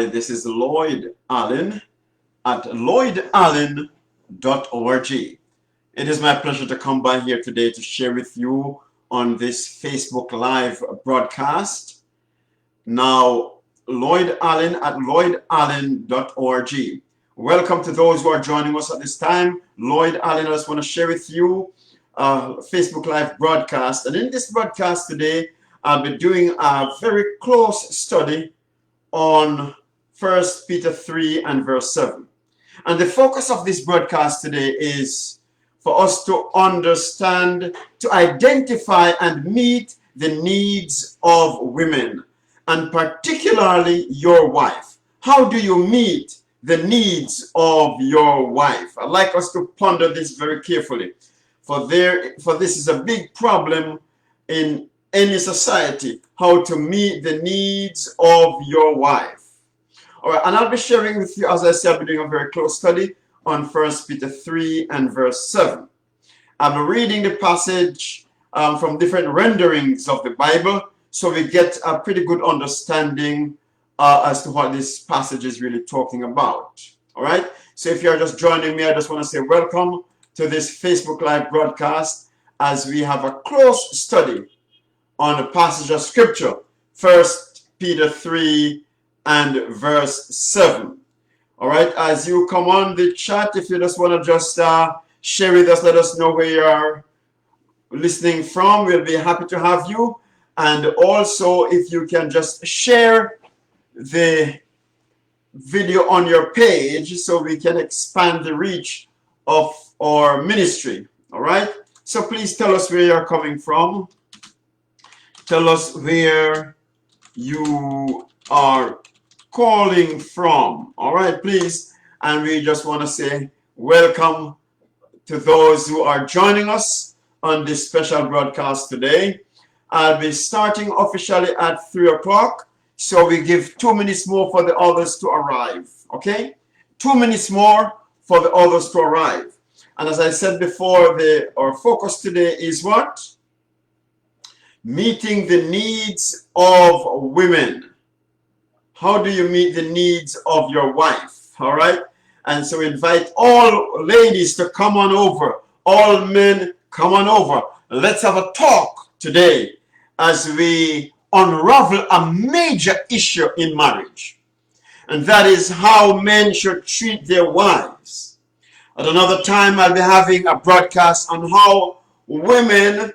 Hi, this is Lloyd Allen at lloydallen.org. It is my pleasure to come by here today to share with you on this Facebook Live broadcast. Now, Lloyd Allen at lloydallen.org. Welcome to those who are joining us at this time. Lloyd Allen, I just want to share with you a Facebook Live broadcast. And in this broadcast today, I'll be doing a very close study on 1 Peter 3 and verse 7. And the focus of this broadcast today is for us to understand, to identify and meet the needs of women, and particularly your wife. How do you meet the needs of your wife? I'd like us to ponder this very carefully, for this is a big problem in any society, how to meet the needs of your wife. All right, and I'll be sharing with you, as I said, I'll be doing a very close study on 1 Peter 3 and verse 7. I'll be reading the passage from different renderings of the Bible, so we get a pretty good understanding as to what this passage is really talking about. All right, so if you're just joining me, I just want to say welcome to this Facebook Live broadcast as we have a close study on a passage of scripture, 1 Peter 3 and verse 7. All right, as you come on the chat, if you just want to just share with us, let us know where you are listening from. We'll be happy to have you. And also, if you can just share the video on your page so we can expand the reach of our ministry. All right, so please tell us where you're coming from. Tell us where you are calling from. All right, please. And we just want to say welcome to those who are joining us on this special broadcast today. I'll be starting officially at 3 o'clock. So we give 2 minutes more for the others to arrive. Okay? 2 minutes more for the others to arrive. And as I said before, our focus today is what? Meeting the needs of women. How do you meet the needs of your wife? All right. And so invite all ladies to come on over. All men, come on over. Let's have a talk today as we unravel a major issue in marriage. And that is how men should treat their wives. At another time, I'll be having a broadcast on how women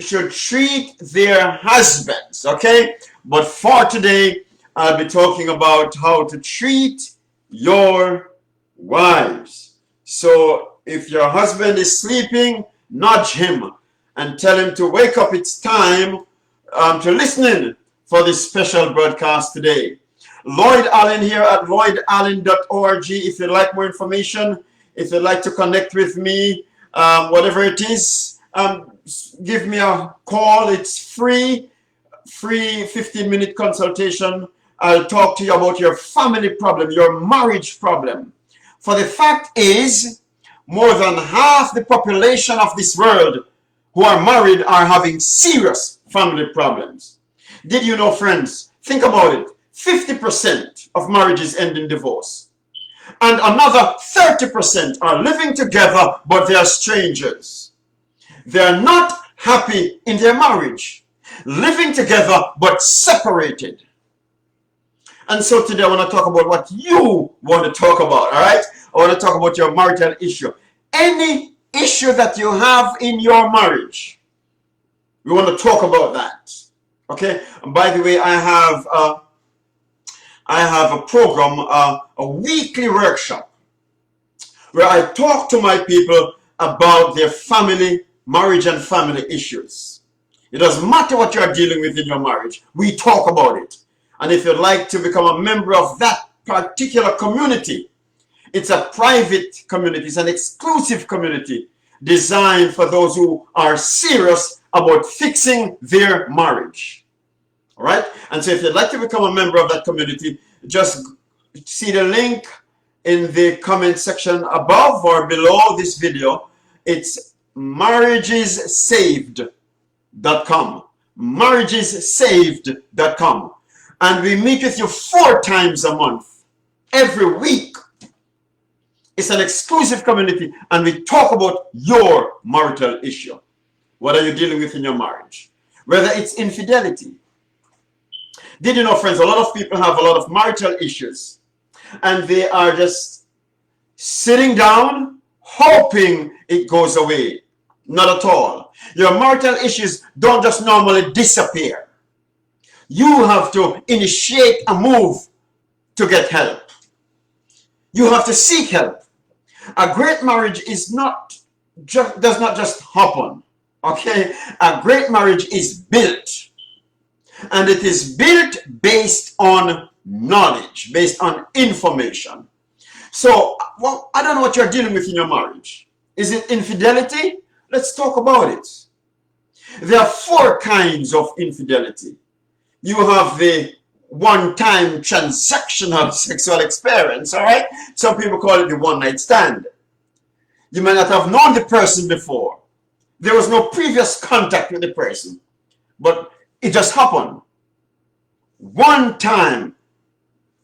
should treat their husbands, okay? But for today, I'll be talking about how to treat your wives. So if your husband is sleeping, nudge him and tell him to wake up. It's time to listen in for this special broadcast today. Lloyd Allen here at lloydallen.org. If you'd like more information, if you'd like to connect with me, whatever it is, give me a call. It's free 15-minute consultation. I'll talk to you about your family problem, your marriage problem. For the fact is, more than half the population of this world who are married are having serious family problems. Did you know, friends? Think about it. 50% of marriages end in divorce. And another 30% are living together, but they are strangers. They are not happy in their marriage, living together, but separated. And so today I want to talk about what you want to talk about, all right? I want to talk about your marital issue. Any issue that you have in your marriage, we want to talk about that, okay? And by the way, I have a program, a weekly workshop, where I talk to my people about their family, marriage and family issues. It doesn't matter what you are dealing with in your marriage. We talk about it. And if you'd like to become a member of that particular community, it's a private community. It's an exclusive community designed for those who are serious about fixing their marriage. All right? And so if you'd like to become a member of that community, just see the link in the comment section above or below this video. It's marriagessaved.com. marriagessaved.com. And we meet with you 4 times a month, every week. It's an exclusive community, and we talk about your marital issue. What are you dealing with in your marriage? Whether it's infidelity. Did you know, friends, a lot of people have a lot of marital issues, and they are just sitting down hoping it goes away. Not at all. Your marital issues don't just normally disappear. You have to initiate a move to get help. You have to seek help. A great marriage does not just happen. Okay? A great marriage is built. And it is built based on knowledge, based on information. So, well, I don't know what you're dealing with in your marriage. Is it infidelity? Let's talk about it. There are 4 kinds of infidelity. You have the one-time transactional sexual experience, all right? Some people call it the one-night stand. You may not have known the person before. There was no previous contact with the person, but it just happened. One time,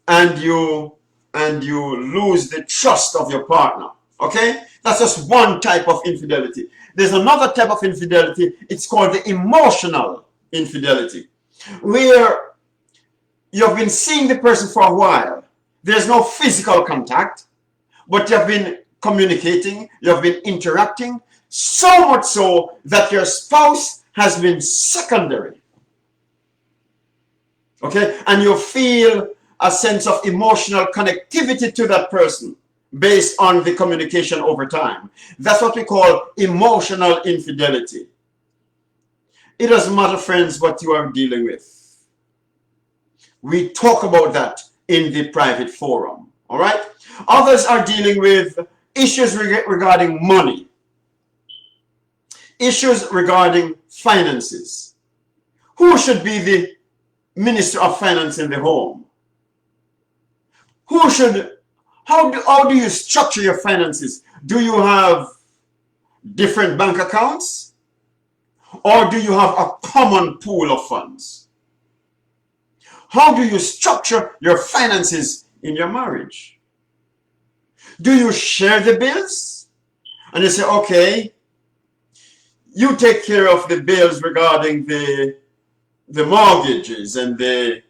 and you lose the trust of your partner. Okay? That's just one type of infidelity. There's another type of infidelity. It's called the emotional infidelity, where you've been seeing the person for a while. There's no physical contact, but you've been communicating, you've been interacting, so much so that your spouse has been secondary. Okay? And you feel a sense of emotional connectivity to that person based on the communication over time. That's what we call emotional infidelity. It doesn't matter, friends, what you are dealing with. We talk about that in the private forum. All right? Others are dealing with issues regarding money, issues regarding finances. Who should be the minister of finance in the home? How do you structure your finances? Do you have different bank accounts? Or do you have a common pool of funds? How do you structure your finances in your marriage? Do you share the bills? And you say, okay, you take care of the bills regarding the mortgages and the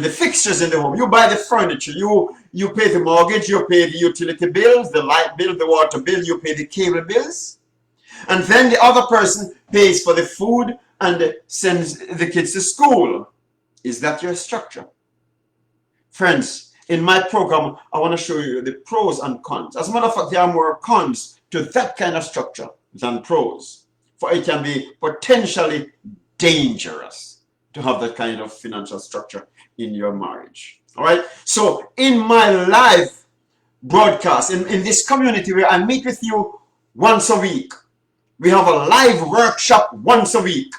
fixtures in the home. You buy the furniture, you pay the mortgage, you pay the utility bills, the light bill, the water bill, you pay the cable bills. And then the other person pays for the food and sends the kids to school. Is that your structure? Friends, in my program, I want to show you the pros and cons. As a matter of fact, there are more cons to that kind of structure than pros. For it can be potentially dangerous to have that kind of financial structure in your marriage. All right? So in my live broadcast, in this community where I meet with you once a week, we have a live workshop once a week.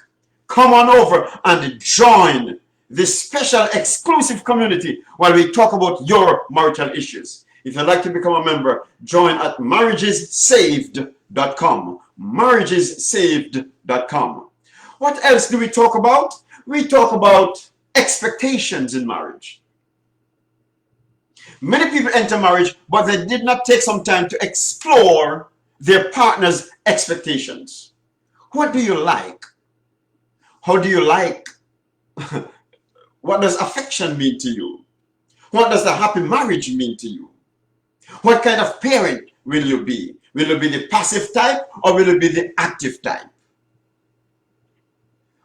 Come on over and join this special exclusive community while we talk about your marital issues. If you'd like to become a member, join at marriagessaved.com. marriagessaved.com. What else do we talk about? We talk about expectations in marriage. Many people enter marriage, but they did not take some time to explore their partner's expectations. What do you like? How do you like? What does affection mean to you? What does a happy marriage mean to you? What kind of parent will you be? Will you be the passive type or will you be the active type?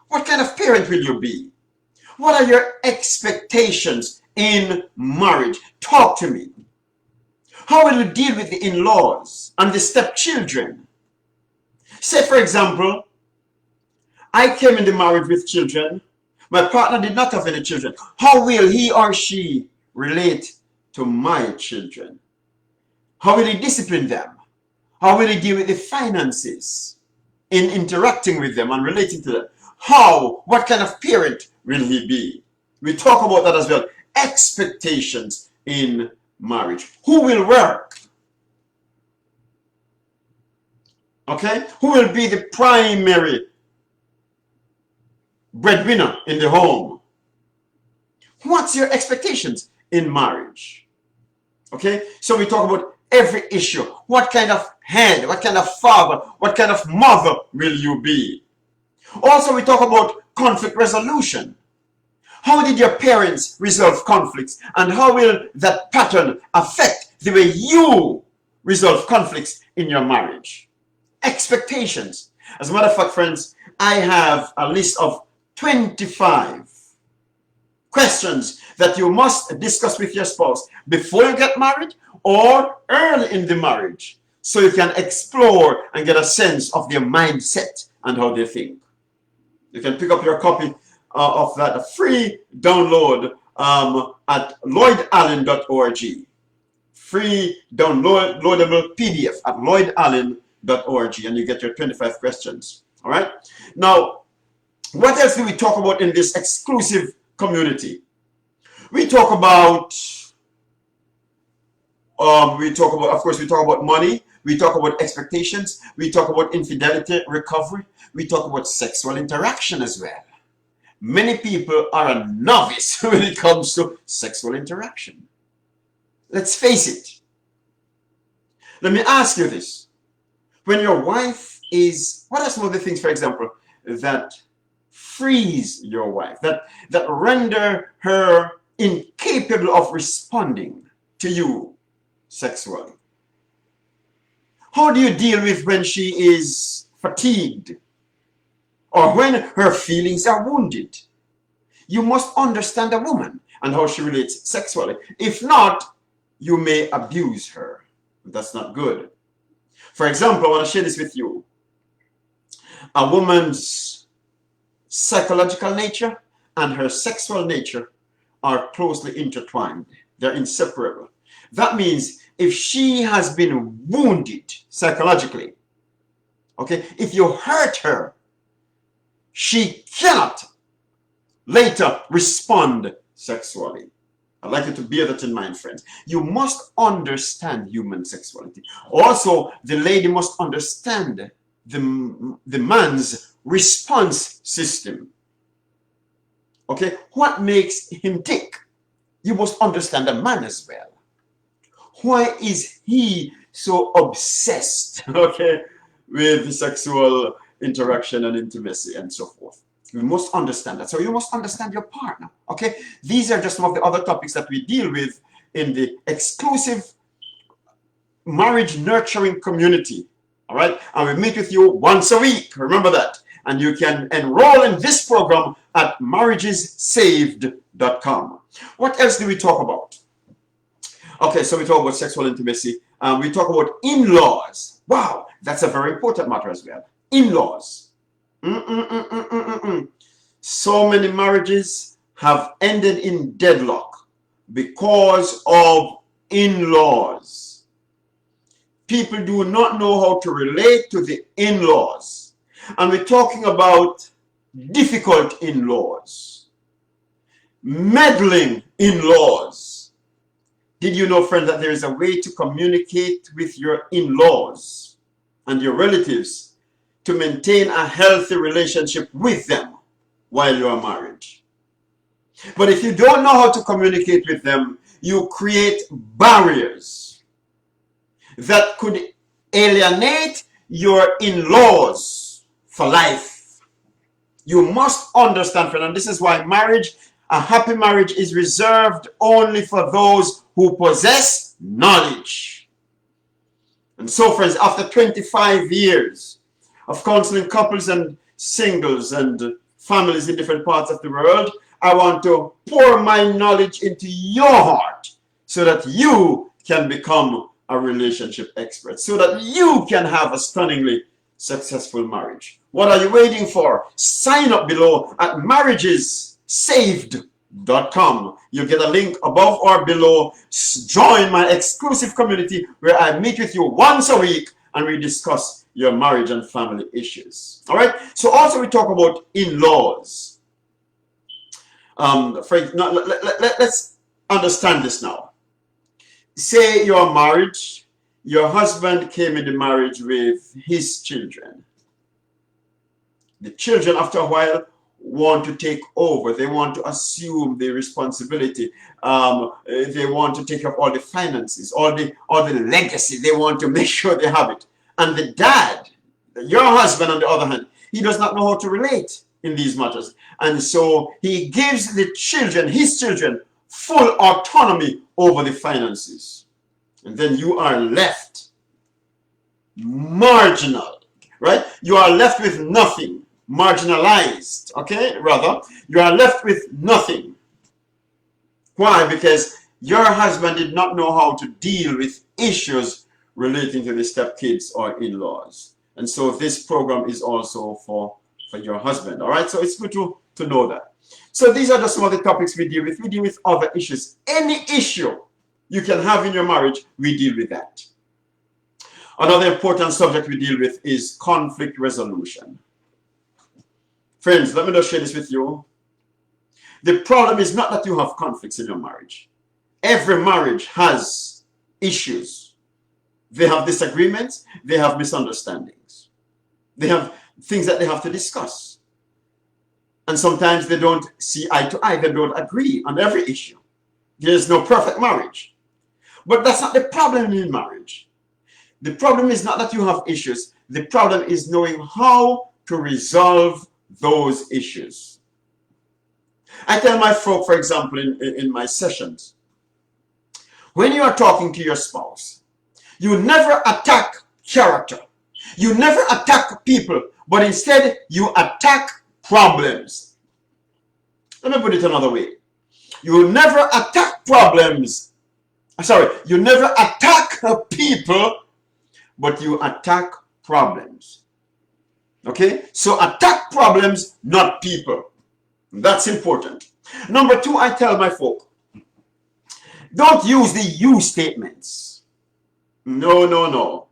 What kind of parent will you be? What are your expectations in marriage? Talk to me. How will you deal with the in-laws and the stepchildren? Say, for example, I came into marriage with children. My partner did not have any children. How will he or she relate to my children? How will he discipline them? How will he deal with the finances in interacting with them and relating to them? How? What kind of parent will he be? We talk about that as well. Expectations in marriage. Who will work? Okay? Who will be the primary breadwinner in the home? What's your expectations in marriage? Okay, so we talk about every issue. What kind of head, what kind of father, what kind of mother will you be? Also, we talk about conflict resolution. How did your parents resolve conflicts, and how will that pattern affect the way you resolve conflicts in your marriage? Expectations. As a matter of fact, friends, I have a list of 25 questions that you must discuss with your spouse before you get married or early in the marriage, so you can explore and get a sense of their mindset and how they think. You can pick up your copy of that free download at lloydallen.org. Free downloadable PDF at lloydallen.org, and you get your 25 questions. All right. Now, what else do we talk about in this exclusive community? We talk about, of course, we talk about money. We talk about expectations. We talk about infidelity recovery. We talk about sexual interaction as well. Many people are a novice when it comes to sexual interaction. Let's face it. Let me ask you this. When your wife is, what are some of the things, for example, that freeze your wife, that render her incapable of responding to you sexually? How do you deal with when she is fatigued or when her feelings are wounded? You must understand a woman and how she relates sexually. If not, you may abuse her. That's not good. For example, I want to share this with you. A woman's psychological nature and her sexual nature are closely intertwined. They're inseparable. That means if she has been wounded psychologically, okay, if you hurt her, she cannot later respond sexually. I'd like you to bear that in mind, friends. You must understand human sexuality. Also, the lady must understand the man's response system. Okay, what makes him tick? You must understand the man as well. Why is he so obsessed, okay, with sexual interaction and intimacy and so forth? You must understand that. So you must understand your partner, okay? These are just some of the other topics that we deal with in the exclusive marriage nurturing community, all right? And we meet with you once a week, remember that. And you can enroll in this program at marriagessaved.com. What else do we talk about? Okay, so we talk about sexual intimacy. We talk about in-laws. Wow, that's a very important matter as well. In-laws. So many marriages have ended in deadlock because of in-laws. People do not know how to relate to the in-laws. And we're talking about difficult in-laws, meddling in-laws. Did you know, friend, that there is a way to communicate with your in-laws and your relatives to maintain a healthy relationship with them while you are married? But if you don't know how to communicate with them, you create barriers that could alienate your in-laws for life. You must understand, friend, and this is why marriage, a happy marriage, is reserved only for those who possess knowledge. And so, friends, after 25 years of counseling couples and singles and families in different parts of the world, I want to pour my knowledge into your heart so that you can become a relationship expert, so that you can have a stunningly successful marriage. What are you waiting for? Sign up below at marriagessaved.com. You'll get a link above or below. Join my exclusive community where I meet with you once a week and we discuss your marriage and family issues. All right. So also we talk about in-laws. Frank, now, let's understand this now. Say you're married, your husband came into marriage with his children. The children, after a while, want to take over. They want to assume the responsibility. They want to take up all the finances, all the legacy. They want to make sure they have it. And the dad, your husband on the other hand, he does not know how to relate in these matters. And so he gives the children, his children, full autonomy over the finances. And then you are left marginal, right? You are left with nothing. Marginalized, okay? Rather, you are left with nothing. Why? Because your husband did not know how to deal with issues relating to the stepkids or in-laws. And so this program is also for your husband, all right? So it's good to know that. So these are just some of the topics we deal with. We deal with other issues. Any issue you can have in your marriage, we deal with that. Another important subject we deal with is conflict resolution. Friends, let me just share this with you. The problem is not that you have conflicts in your marriage. Every marriage has issues. They have disagreements. They have misunderstandings. They have things that they have to discuss. And sometimes they don't see eye to eye. They don't agree on every issue. There is no perfect marriage. But that's not the problem in marriage. The problem is not that you have issues. The problem is knowing how to resolve those issues. I tell my folk, for example, in my sessions, when you are talking to your spouse, you never attack character. You never attack people, but instead you attack problems. Let me put it another way. You never attack problems. Sorry, you never attack people, but you attack problems. Okay, so attack problems, not people. That's important. Number two, I tell my folk, don't use the you statements. No, no, no.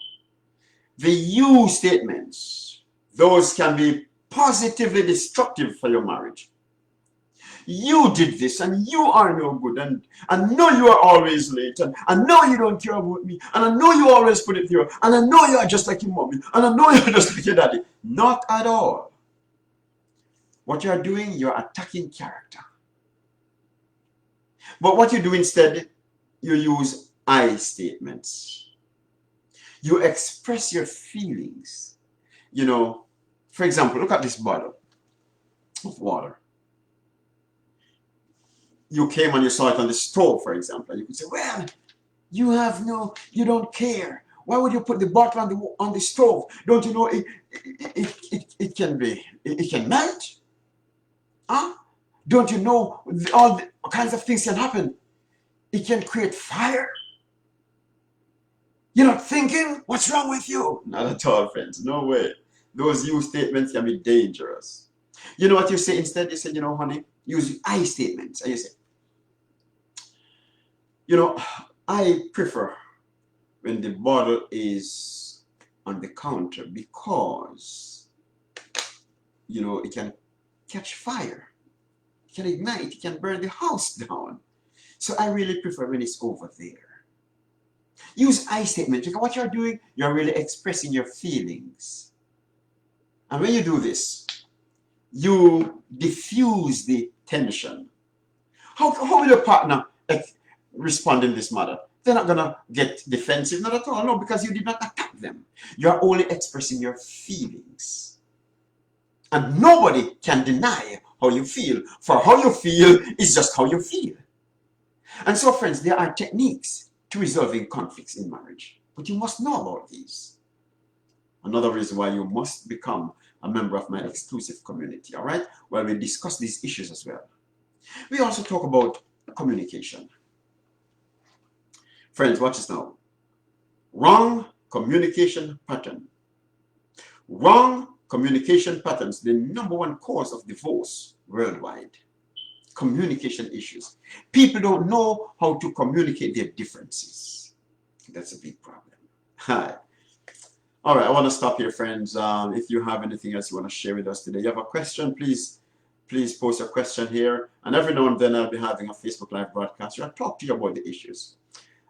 The you statements, those can be positively destructive for your marriage. You did this and you are no good, and I know you are always late, and I know you don't care about me, and I know you always put it here, and I know you are just like your mommy, and I know you're just like your daddy. Not at all. What you are doing, you're attacking character. But what you do instead, you use I statements. You express your feelings. You know, for example, look at this bottle of water. You came and you saw it on the stove, for example, and you could say, well, you don't care. Why would you put the bottle on the stove? Don't you know it can melt? Huh? Don't you know all kinds of things can happen? It can create fire. You're not thinking? What's wrong with you? Not at all, friends. No way. Those you statements can be dangerous. You know what you say instead? You say, you know, honey, use I statements. And you say, you know, I prefer when the bottle is on the counter because, you know, it can catch fire. It can ignite. It can burn the house down. So I really prefer when it's over there. Use I statement. Because what you're doing, you're really expressing your feelings. And when you do this, you diffuse the tension. How will your partner respond in this matter? They're not going to get defensive, not at all. No, because you did not attack them. You're only expressing your feelings. And nobody can deny how you feel. For how you feel is just how you feel. And so, friends, there are techniques to resolving conflicts in marriage. But you must know about these. Another reason why you must become a member of my exclusive community, all right? Where we discuss these issues as well. We also talk about communication. Friends, watch this now. Wrong communication pattern. Wrong communication patterns, the #1 cause of divorce worldwide. Communication issues. People don't know how to communicate their differences. That's a big problem. Hi. All right, I want to stop here, friends. If you have anything else you want to share with us today, you have a question, please post your question here. And every now and then I'll be having a Facebook Live broadcast where I'll talk to you about the issues.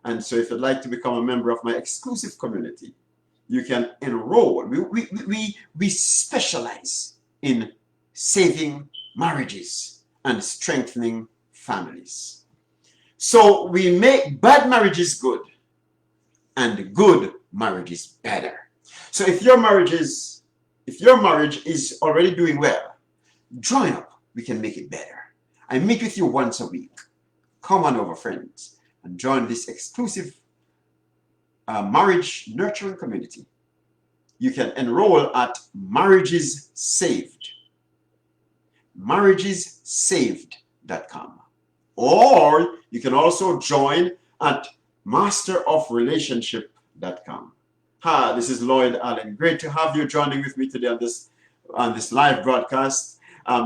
And so if you'd like to become a member of my exclusive community, you can enroll. We specialize in saving marriages and strengthening families. So we make bad marriages good and good marriages better. So if your marriage is already doing well, join up. We can make it better. I meet with you once a week. Come on over, friends, and join this exclusive marriage nurturing community. You can enroll at Marriages Saved. marriagesaved.com. Or you can also join at masterofrelationship.com. Hi, this is Lloyd Allen. Great to have you joining with me today on this live broadcast.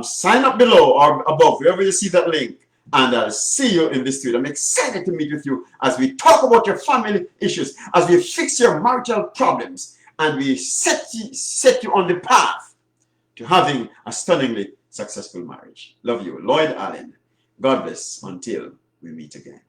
Sign up below or above, wherever you see that link, and I'll see you in the studio. I'm excited to meet with you as we talk about your family issues, as we fix your marital problems, and we set you on the path to having a stunningly successful marriage. Love you, Lloyd Allen. God bless until we meet again.